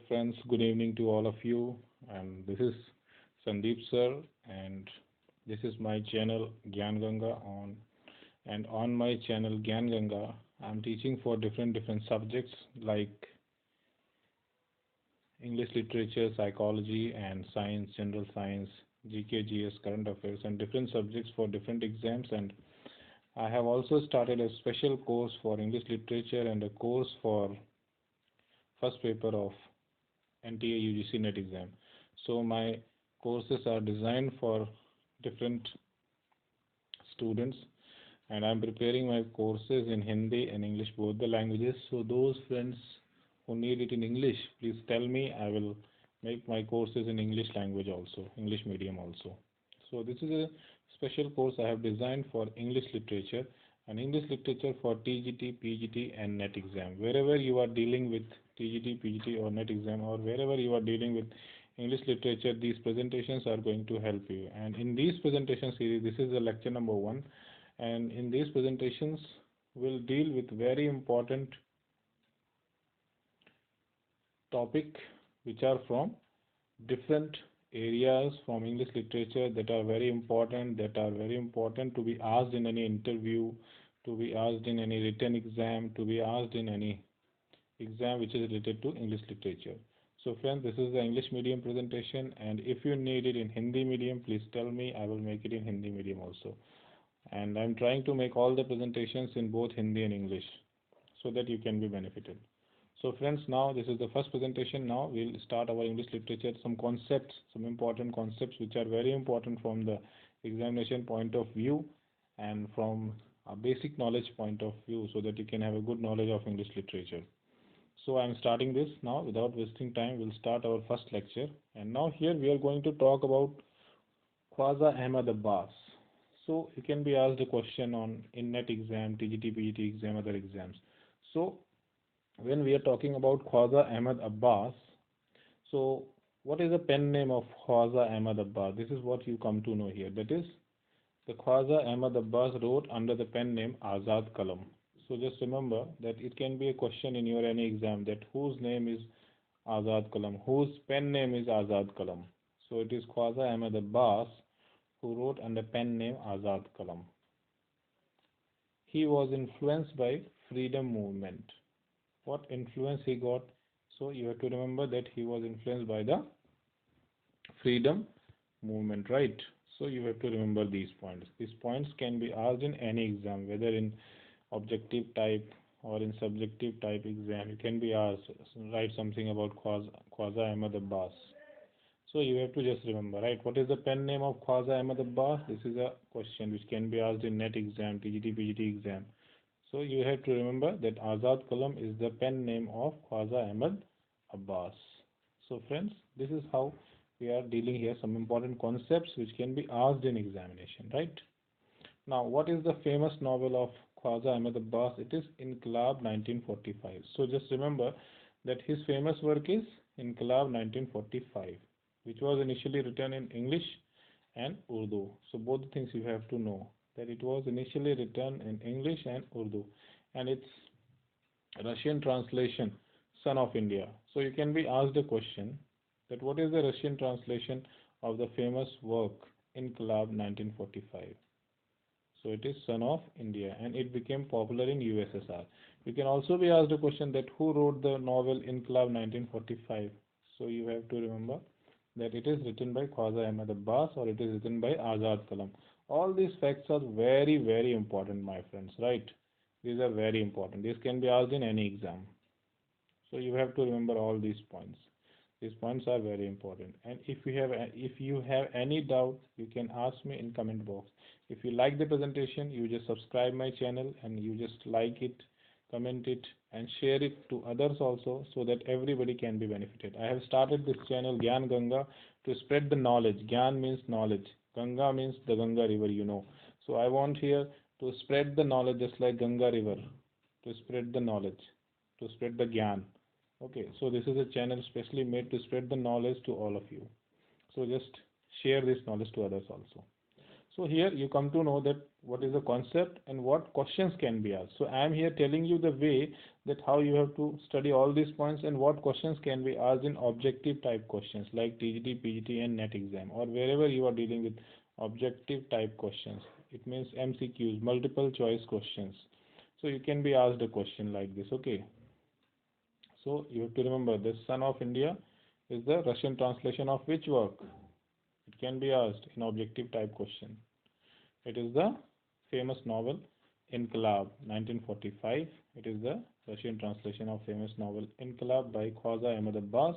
friends. Good evening to all of you. And this is Sandeep sir, and this is my channel Gyan Ganga on. And on my channel Gyan Ganga, I'm teaching for different subjects like English literature, psychology, and science, general science, GK, GS, current affairs, and different subjects for different exams. And I have also started a special course for English literature and a course for first paper of NTA UGC NET exam. So my courses are designed for different students, and I'm preparing my courses in Hindi and English, both the languages. So those friends who need it in English, please tell me. I will make my courses in English language also, English medium also. So this is a special course I have designed for English literature and English literature for TGT, PGT and NET exam. Wherever you are dealing with TGT, PGT or NET exam, or wherever you are dealing with English literature, these presentations are going to help you. And in these presentation series, this is the lecture number 1, and in these presentations we'll deal with very important topic which are from different areas from English literature that are very important, to be asked in any interview, to be asked in any written exam, to be asked in any exam which is related to English literature. So friends, this is the English medium presentation, and if you need it in Hindi medium, please tell me. I will make it in Hindi medium also. And I'm trying to make all the presentations in both Hindi and English so that you can be benefited. So friends, now this is the first presentation. Now we'll start our English literature, some concepts, some important concepts which are very important from the examination point of view and from a basic knowledge point of view, so that you can have a good knowledge of English literature. So I'm starting this now. Without wasting time, we'll start our first lecture. And now here we are going to talk about Khwaja Ahmad Abbas. So you can be asked a question on in NET exam, TGT, PGT exam, other exams. So when we are talking about Khwaja Ahmad Abbas, so what is the pen name of Khwaja Ahmad Abbas? This is what you come to know here. That is, the Khwaja Ahmad Abbas wrote under the pen name Azad Kalam. So just remember that it can be a question in your any exam, that whose name is Azad Kalam, whose pen name is Azad Kalam. So it is Khwaja Ahmad Abbas who wrote under pen name Azad Kalam. He was influenced by freedom movement. What influence he got? So you have to remember that he was influenced by the freedom movement, right? So you have to remember these points. These points can be asked in any exam, whether in objective type or in subjective type exam. You can be asked, write something about Khwaja Ahmad Abbas. So you have to just remember, right? What is the pen name of Khwaja Ahmad Abbas? This is a question which can be asked in NET exam, TGT, PGT exam. So you have to remember that Azad Kalam is the pen name of Khwaja Ahmad Abbas. So friends, this is how we are dealing here, some important concepts which can be asked in examination, right? Now, what is the famous novel of Khwaja Ahmad Abbas? It is Inqilab 1945. So just remember that his famous work is Inqilab 1945, which was initially written in English and Urdu. So both the things you have to know, that it was initially written in English and Urdu, and its Russian translation, Son of India. So you can be asked a question that what is the Russian translation of the famous work Inqilab 1945? So it is Son of India, and it became popular in USSR. You can also be asked a question that who wrote the novel Inqilab 1945? So you have to remember that it is written by Khwaja Ahmad Abbas, or it is written by Azad Kalam. All these facts are very important, my friends, right? These are very important. These can be asked in any exam. So you have to remember all these points. These points are very important. And if you have any doubt, you can ask me in comment box. If you like the presentation, you just subscribe my channel and you just like it, comment it and share it to others also, so that everybody can be benefited. I have started this channel Gyan Ganga to spread the knowledge. Gyan means knowledge. Ganga means the Ganga river, you know. So I want here to spread the knowledge just like Ganga river, to spread the knowledge, to spread the Gyan. Okay, so this is a channel specially made to spread the knowledge to all of you. So just share this knowledge to others also. So here you come to know that what is the concept and what questions can be asked. So I am here telling you the way that how you have to study all these points and what questions can be asked in objective type questions like TGT, PGT and NET exam, or wherever you are dealing with objective type questions. It means MCQs, multiple choice questions. So you can be asked a question like this, okay? So you have to remember the Son of India is the Russian translation of which work? It can be asked in objective type question. It is the famous novel Inqilab 1945. It is the Russian translation of famous novel Inqilab by Khwaja Ahmad Abbas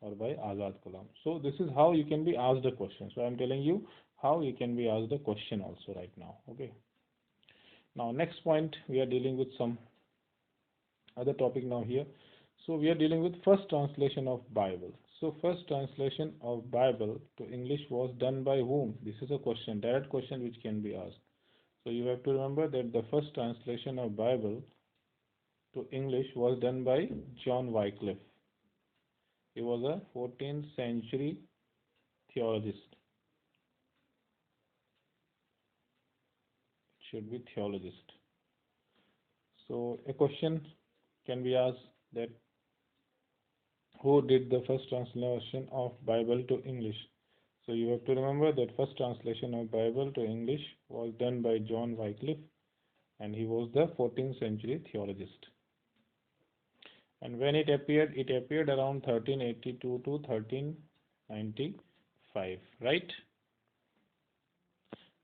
or by Azad Kalam. So this is how you can be asked a question. So I am telling you how you can be asked a question also right now. Okay. Now next point, we are dealing with some other topic now here. So we are dealing with first translation of Bible. So first translation of Bible to English was done by whom? This is a question, direct question which can be asked. So you have to remember that the first translation of Bible to English was done by John Wycliffe. He was a 14th century theologist. It should be theologist. So a question can be asked that who did the first translation of Bible to English? So you have to remember that first translation of Bible to English was done by John Wycliffe, and he was the 14th century theologist. And when it appeared around 1382 to 1395, right?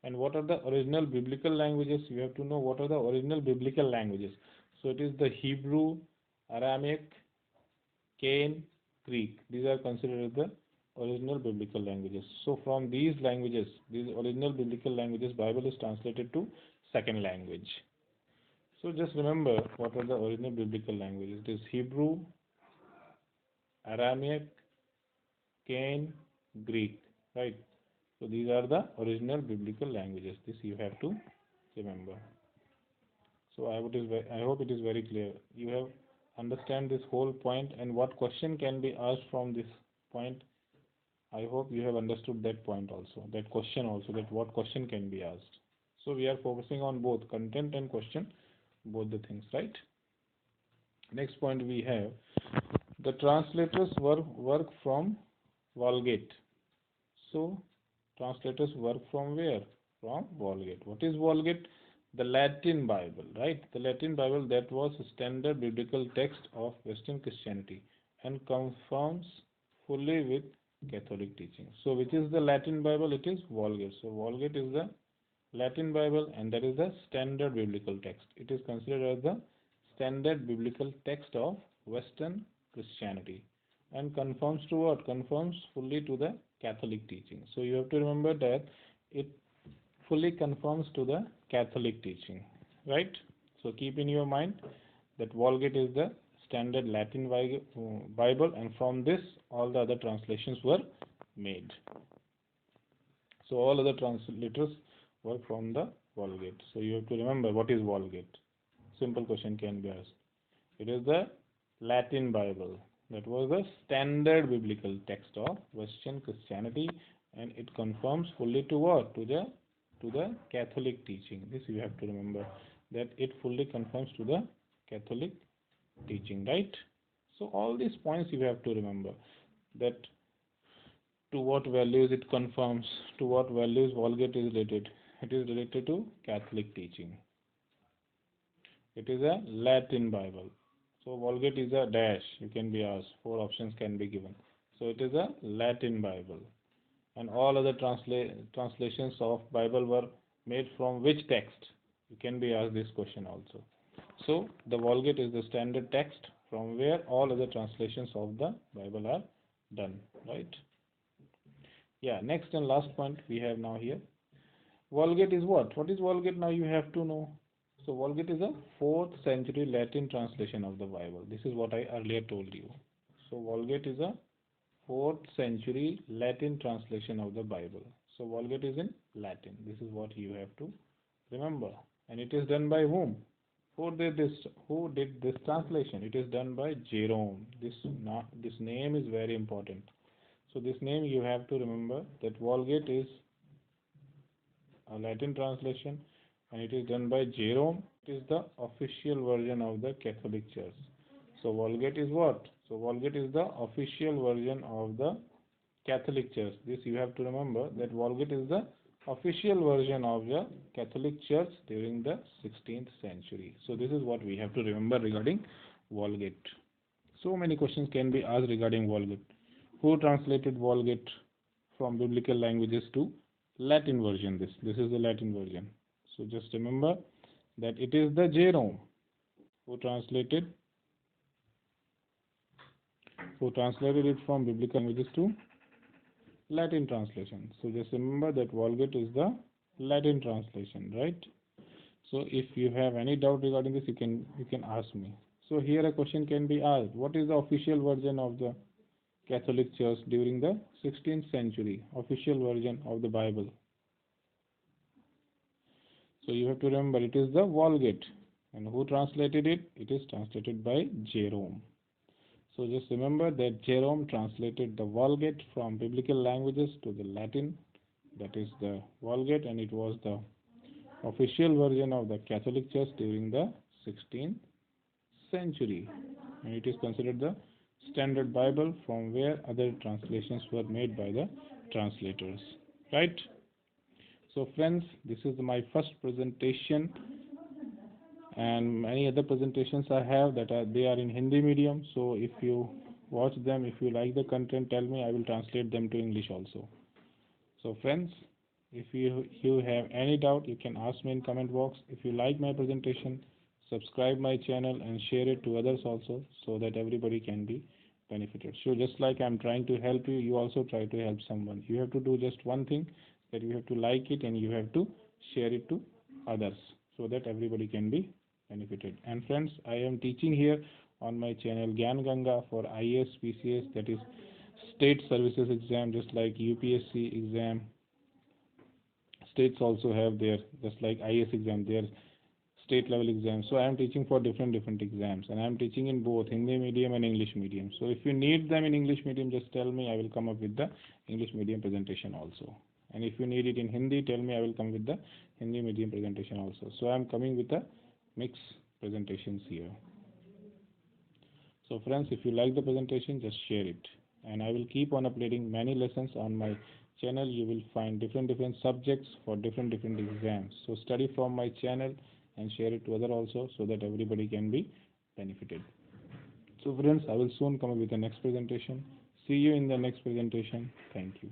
And what are the original biblical languages? You have to know what are the original biblical languages. So it is the Hebrew, Aramaic, Cain, Greek. These are considered the original biblical languages. So from these languages, these original biblical languages, Bible is translated to second language. So just remember what are the original biblical languages. It is Hebrew, Aramaic, Cain, Greek, right? So these are the original biblical languages. This you have to remember. So I hope it is very clear. You have understand this whole point and what question can be asked from this point. I hope you have understood that point also, that question also, that what question can be asked. So we are focusing on both content and question, both the things, right? Next point we have the translators work from Vulgate. So translators work from where? From Vulgate. What is Vulgate? The Latin Bible, right? The Latin Bible that was standard biblical text of Western Christianity and conforms fully with Catholic teaching. So which is the Latin Bible? It is Vulgate. So Vulgate is the Latin Bible and that is the standard biblical text. It is considered as the standard biblical text of Western Christianity and conforms to what? Conforms fully to the Catholic teaching. So you have to remember that it fully conforms to the Catholic teaching, right? So keep in your mind that Vulgate is the standard Latin Bible and from this all the other translations were made. So all other translators were from the Vulgate. So you have to remember what is Vulgate. Simple question can be asked. It is the Latin Bible. That was the standard biblical text of Western Christianity and it conforms fully to what? To the Catholic teaching. This you have to remember that it fully conforms to the Catholic teaching, right? So all these points you have to remember that to what values it conforms, to what values Vulgate is related. It is related to Catholic teaching. It is a Latin Bible. So Vulgate is a dash. You can be asked. 4 options can be given. So it is a Latin Bible. And all other translations of Bible were made from which text? You can be asked this question also. So the Vulgate is the standard text from where all other translations of the Bible are done, right? Yeah, next and last point we have now here. Vulgate is what? What is Vulgate now you have to know. So Vulgate is a 4th century Latin translation of the Bible. This is what I earlier told you. So Vulgate is a 4th century Latin translation of the Bible. So Vulgate is in Latin. This is what you have to remember. And it is done by whom? Who did this translation? It is done by Jerome. This name is very important. So this name you have to remember that Vulgate is a Latin translation and it is done by Jerome. It is the official version of the Catholic Church. So Vulgate is what? So Vulgate is the official version of the Catholic Church. This you have to remember, that Vulgate is the official version of the Catholic Church during the 16th century. So this is what we have to remember regarding Vulgate. So many questions can be asked regarding Vulgate. Who translated Vulgate from biblical languages to Latin version? This is the Latin version. So just remember that it is the Jerome who translated it from biblical languages to Latin translation. So just remember that Vulgate is the Latin translation, right? So if you have any doubt regarding this, you can ask me. So here a question can be asked: what is the official version of the Catholic Church during the 16th century? Official version of the Bible. So you have to remember it is the Vulgate, and who translated it? It is translated by Jerome. So just remember that Jerome translated the Vulgate from biblical languages to the Latin, that is the Vulgate, and it was the official version of the Catholic Church during the 16th century, and it is considered the standard Bible from where other translations were made by the translators, right? So friends, this is my first presentation, and many other presentations I have that they are in Hindi medium. So if you watch them, if you like the content, tell me, I will translate them to English also. So friends, if you have any doubt, you can ask me in comment box. If you like my presentation, subscribe my channel and share it to others also, so that everybody can be benefited. So just like I'm trying to help you, you also try to help someone. You have to do just one thing, that you have to like it and you have to share it to others, so that everybody can be benefited. And friends, I am teaching here on my channel Gyan Ganga for IAS, PCS, that is state services exam, just like UPSC exam. States also have their, just like IAS exam, their state level exams. So I am teaching for different exams, and I am teaching in both Hindi medium and English medium. So if you need them in English medium, just tell me, I will come up with the English medium presentation also. And if you need it in Hindi, tell me, I will come with the Hindi medium presentation also. So I am coming with the mixed presentations here. So friends, if you like the presentation, just share it, and I will keep on uploading many lessons on my channel. You will find different subjects for different exams. So study from my channel and share it to others also, so that everybody can be benefited. So friends, I will soon come up with the next presentation. See you in the next presentation. Thank you.